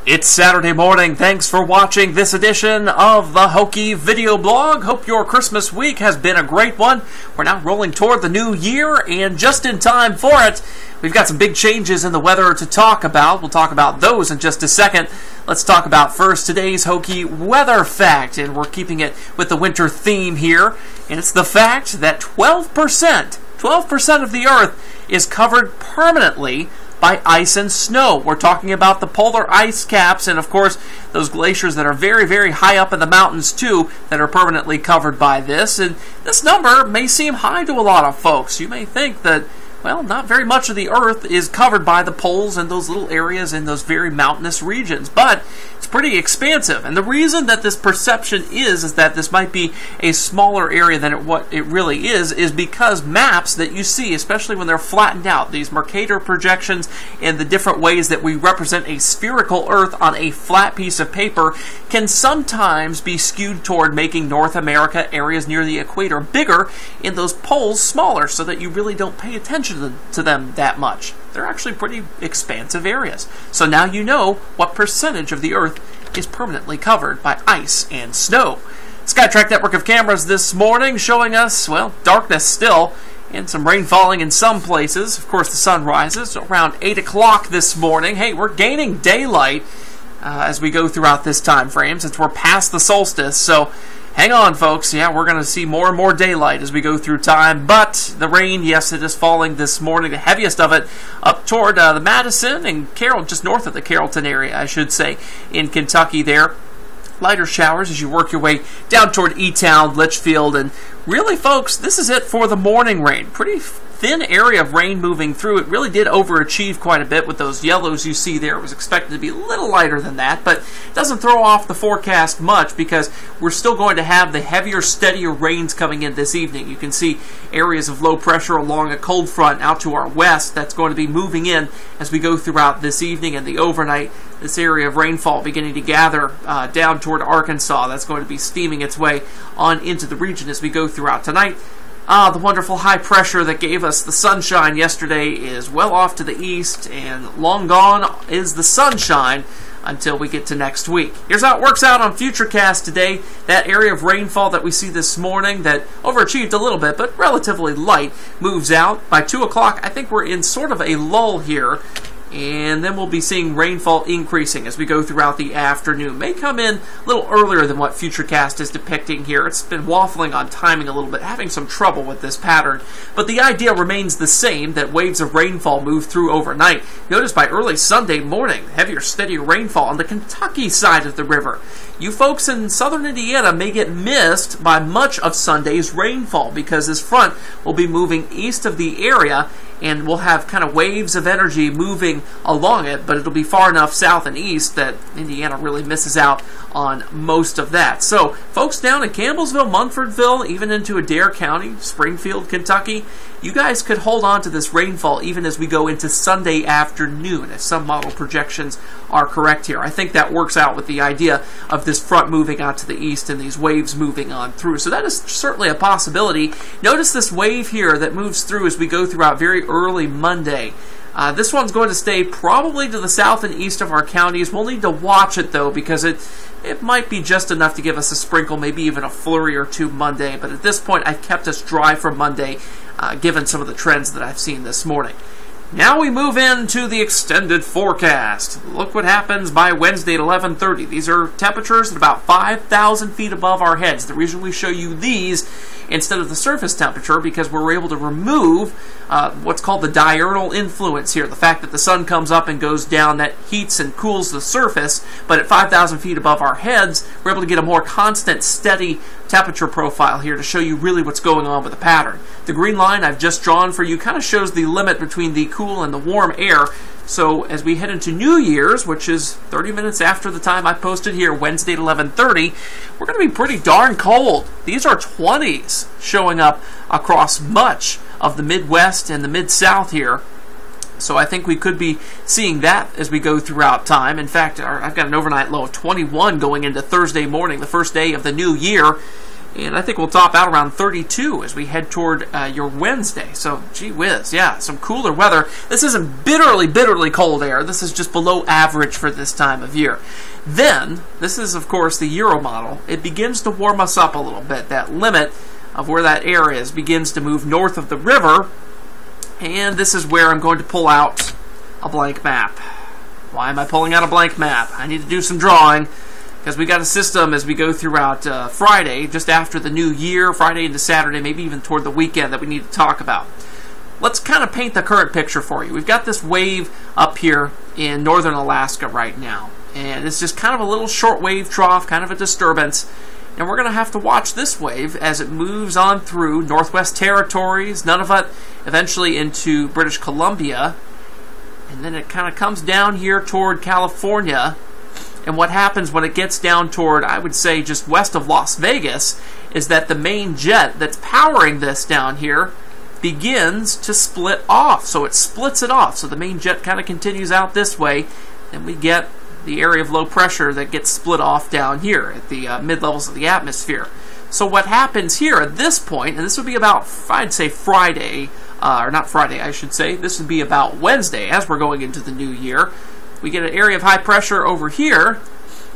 It's Saturday morning. Thanks for watching this edition of the Hokey video blog. Hope your Christmas week has been a great one. We're now rolling toward the new year, and just in time for it, we've got some big changes in the weather to talk about. We'll talk about those in just a second. Let's talk about first today's Hokey weather fact, and we're keeping it with the winter theme here. And it's the fact that 12% of the Earth is covered permanently by ice and snow. We're talking about the polar ice caps and, of course, those glaciers that are very, very high up in the mountains, too, that are permanently covered by this. And this number may seem high to a lot of folks. You may think that, well, not very much of the Earth is covered by the poles and those little areas in those very mountainous regions, but it's pretty expansive. And the reason that this perception is that this might be a smaller area than what it really is because maps that you see, especially when they're flattened out, these Mercator projections and the different ways that we represent a spherical Earth on a flat piece of paper, can sometimes be skewed toward making North America, areas near the equator, bigger and those poles smaller, so that you really don't pay attention to them that much. They're actually pretty expansive areas. So now you know what percentage of the Earth is permanently covered by ice and snow. SkyTrack network of cameras this morning showing us, well, darkness still and some rain falling in some places. Of course, the sun rises around 8 o'clock this morning. Hey, we're gaining daylight as we go throughout this time frame since we're past the solstice. So hang on, folks. Yeah, we're going to see more and more daylight as we go through time. But the rain, yes, it is falling this morning. The heaviest of it up toward the Madison and Carroll, just north of the Carrollton area, I should say, in Kentucky there. Lighter showers as you work your way down toward E-Town, Litchfield. And really, folks, this is it for the morning rain. Pretty thin area of rain moving through. It really did overachieve quite a bit with those yellows you see there. It was expected to be a little lighter than that, but it doesn't throw off the forecast much because we're still going to have the heavier, steadier rains coming in this evening. You can see areas of low pressure along a cold front out to our west that's going to be moving in as we go throughout this evening and the overnight. This area of rainfall beginning to gather down toward Arkansas. That's going to be steaming its way on into the region as we go throughout tonight. The wonderful high pressure that gave us the sunshine yesterday is well off to the east, and long gone is the sunshine until we get to next week. Here's how it works out on Futurecast today. That area of rainfall that we see this morning that overachieved a little bit, but relatively light, moves out. By 2 o'clock, I think we're in sort of a lull here. And then we'll be seeing rainfall increasing as we go throughout the afternoon. May come in a little earlier than what Futurecast is depicting here. It's been waffling on timing a little bit, having some trouble with this pattern. But the idea remains the same, that waves of rainfall move through overnight. Notice by early Sunday morning, heavier, steadier rainfall on the Kentucky side of the river. You folks in southern Indiana may get missed by much of Sunday's rainfall because this front will be moving east of the area, and we'll have kind of waves of energy moving along it, but it'll be far enough south and east that Indiana really misses out on most of that. So, folks down in Campbellsville, Munfordville, even into Adair County, Springfield, Kentucky, you guys could hold on to this rainfall even as we go into Sunday afternoon, if some model projections are correct here. I think that works out with the idea of this front moving out to the east and these waves moving on through. So that is certainly a possibility. Notice this wave here that moves through as we go throughout very early Monday. This one's going to stay probably to the south and east of our counties. We'll need to watch it, though, because it might be just enough to give us a sprinkle, maybe even a flurry or two Monday. But at this point, I've kept us dry for Monday, given some of the trends that I've seen this morning. Now we move into the extended forecast. Look what happens by Wednesday at 11:30. These are temperatures at about 5,000 feet above our heads. The reason we show you these instead of the surface temperature because we're able to remove what's called the diurnal influence here. The fact that the sun comes up and goes down, that heats and cools the surface, but at 5,000 feet above our heads, we're able to get a more constant, steady temperature profile here to show you really what's going on with the pattern. The green line I've just drawn for you kind of shows the limit between the cool and the warm air. So as we head into New Year's, which is 30 minutes after the time I posted here, Wednesday at 11:30, we're going to be pretty darn cold. These are 20s showing up across much of the Midwest and the Mid-South here. So I think we could be seeing that as we go throughout time. In fact, I've got an overnight low of 21 going into Thursday morning, the first day of the new year. And I think we'll top out around 32 as we head toward your Wednesday. So, gee whiz, yeah, some cooler weather. This isn't bitterly cold air. This is just below average for this time of year. Then, this is, of course, the Euro model. It begins to warm us up a little bit. That limit of where that air is begins to move north of the river. And this is where I'm going to pull out a blank map. Why am I pulling out a blank map? I need to do some drawing, because we got a system as we go throughout Friday, just after the new year, Friday into Saturday, maybe even toward the weekend, that we need to talk about. Let's kind of paint the current picture for you. We've got this wave up here in northern Alaska right now, and it's just kind of a little short wave trough, kind of a disturbance, and we're going to have to watch this wave as it moves on through Northwest Territories, Nunavut, eventually into British Columbia, and then it kind of comes down here toward California. And what happens when it gets down toward, I would say, just west of Las Vegas, is that the main jet that's powering this down here begins to split off. So it splits it off. So the main jet kind of continues out this way, and we get the area of low pressure that gets split off down here at the mid-levels of the atmosphere. So what happens here at this point, and this would be about, I'd say, Friday, or not Friday, I should say, this would be about Wednesday as we're going into the new year. We get an area of high pressure over here,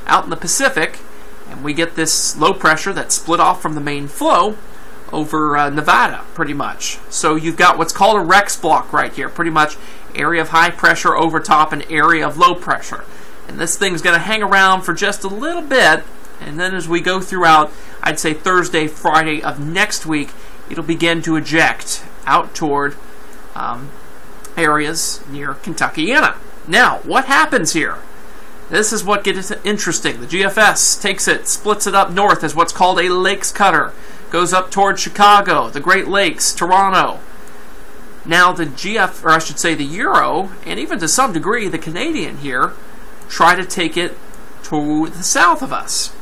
out in the Pacific, and we get this low pressure that's split off from the main flow over Nevada, pretty much. So you've got what's called a Rex block right here, pretty much area of high pressure over top an area of low pressure. And this thing's going to hang around for just a little bit, and then as we go throughout, I'd say Thursday, Friday of next week, it'll begin to eject out toward areas near Kentuckiana. Now, what happens here? This is what gets interesting. The GFS takes it, splits it up north as what's called a lakes cutter. Goes up toward Chicago, the Great Lakes, Toronto. Now the the Euro, and even to some degree the Canadian here, try to take it to the south of us.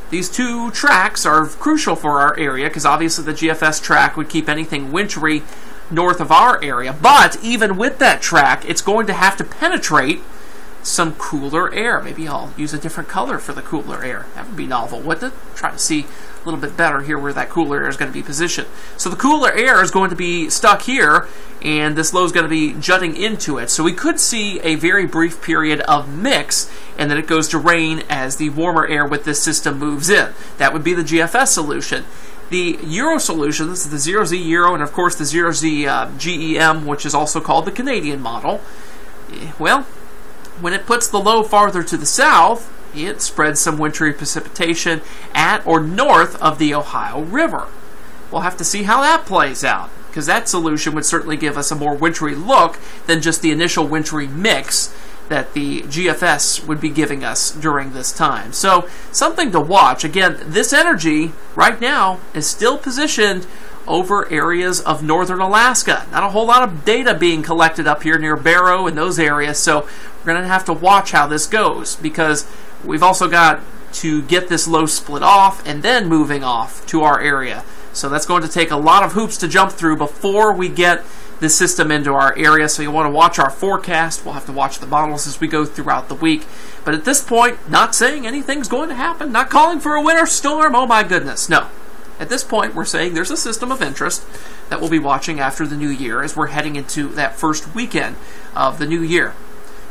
These two tracks are crucial for our area, because obviously the GFS track would keep anything wintry north of our area, but even with that track, it's going to have to penetrate some cooler air. Maybe I'll use a different color for the cooler air. That would be novel, wouldn't it? Try to see a little bit better here where that cooler air is going to be positioned. So the cooler air is going to be stuck here, and this low is going to be jutting into it. So we could see a very brief period of mix, and then it goes to rain as the warmer air with this system moves in. That would be the GFS solution. The Euro solution, this is the 0Z Euro, and of course the 0Z GEM, which is also called the Canadian model. Well, when it puts the low farther to the south, it spreads some wintry precipitation at or north of the Ohio River. We'll have to see how that plays out, because that solution would certainly give us a more wintry look than just the initial wintry mix that the GFS would be giving us during this time. So, something to watch. Again, this energy right now is still positioned over areas of northern Alaska. Not a whole lot of data being collected up here near Barrow and those areas, so we're going to have to watch how this goes, because we've also got to get this low split off and then moving off to our area. So that's going to take a lot of hoops to jump through before we get this system into our area. So you want to watch our forecast. We'll have to watch the models as we go throughout the week. But at this point, not saying anything's going to happen, not calling for a winter storm, oh my goodness, no. At this point, we're saying there's a system of interest that we'll be watching after the new year as we're heading into that first weekend of the new year.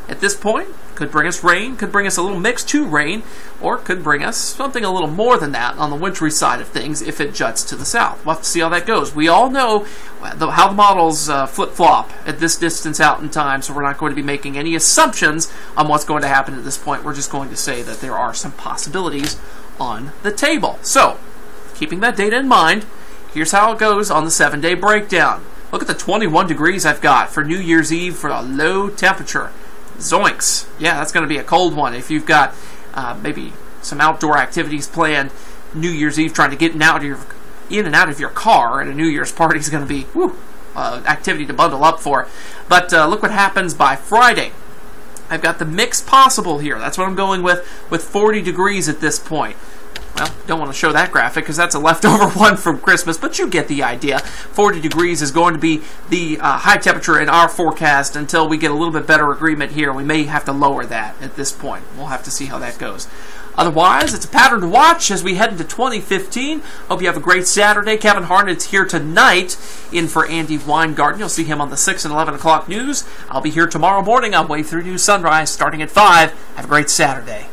At this point, could bring us rain, could bring us a little mix to rain, or could bring us something a little more than that on the wintry side of things if it juts to the south. We'll have to see how that goes. We all know how the models flip-flop at this distance out in time, so we're not going to be making any assumptions on what's going to happen at this point. We're just going to say that there are some possibilities on the table. So, keeping that data in mind, here's how it goes on the 7-day breakdown. Look at the 21 degrees I've got for New Year's Eve for a low temperature. Zoinks. Yeah, that's going to be a cold one. If you've got maybe some outdoor activities planned New Year's Eve, trying to get in and out of your car, and a New Year's party is going to be activity to bundle up for. But look what happens by Friday. I've got the mix possible here. That's what I'm going with 40 degrees at this point. well, don't want to show that graphic because that's a leftover one from Christmas, but you get the idea. 40 degrees is going to be the high temperature in our forecast until we get a little bit better agreement here. We may have to lower that at this point. We'll have to see how that goes. Otherwise, it's a pattern to watch as we head into 2015. Hope you have a great Saturday. Kevin Harned's here tonight in for Andy Weingarten. You'll see him on the 6 and 11 o'clock news. I'll be here tomorrow morning on Wave 3 News Sunrise starting at 5. Have a great Saturday.